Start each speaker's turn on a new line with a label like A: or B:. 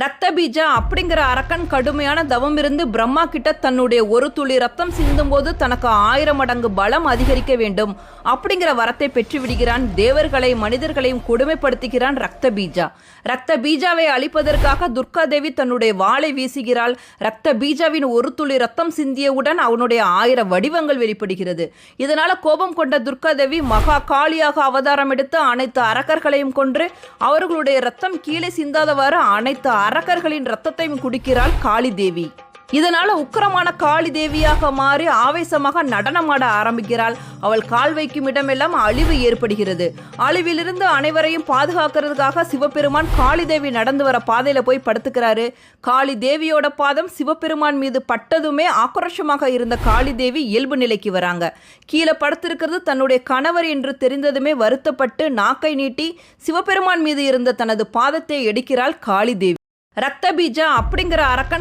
A: ரத்த பீஜா அப்படிங்கிற அரக்கன் கடுமையான தவம் இருந்து பிரம்மா கிட்ட தன்னுடைய ஒரு துளி ரத்தம் சிந்தும் போது தனக்கு 1000 மடங்கு பலம் அதிகரிக்க வேண்டும் அப்படிங்கிற வரத்தை பெற்று விடுகிறான். தேவர்களை மனிதர்களையும் கொடுமைப்படுத்துகிறான் ரத்த பீஜா. ரத்த பீஜாவை அழிப்பதற்காக துர்கா தேவி தன்னுடைய வாளை வீசுகிறாள். ரத்த பீஜாவின் ஒரு துளி ரத்தம் சிந்தியவுடன் அவனுடைய 1000 வடிவங்கள் வெளிப்படுகிறது. இதனால கோபம் கொண்ட துர்கா தேவி மகா காளியாக அவதாரம் எடுத்து அனைத்து அரக்கர்களையும் கொன்று அவர்களுடைய ரத்தம் கீழே சிந்தாதவாறு அனைத்து அரக்கர்களின் ரத்தத்தையும் குடிக்கிறாள் காளி தேவி. இதனால உக்கிரமான காளி தேவியாக மாறி ஆவேசமாக நடனமாட ஆரம்பிக்கிறாள். அவள் கால் வைக்கும் இடமெல்லாம் அழிவு ஏற்படுகிறது. அழிவிலிருந்து அனைவரையும் பாதுகாக்கிறதுக்காக சிவபெருமான் காளி தேவி நடந்து வர பாதையில போய் படுத்துக்கிறாரு. காளி தேவியோட பாதம் சிவபெருமான் மீது பட்டதுமே ஆக்ரோஷமாக இருந்த காளி தேவி இயல்பு நிலைக்கு வராங்க. கீழே படுத்திருக்கிறது தன்னுடைய கணவர் என்று தெரிந்ததுமே வருத்தப்பட்டு நாக்கை நீட்டி சிவபெருமான் மீது இருந்த தனது பாதத்தை எடுக்கிறாள் காளி தேவி. ரத்த பீஜா அப்படிங்கிற அரக்கன்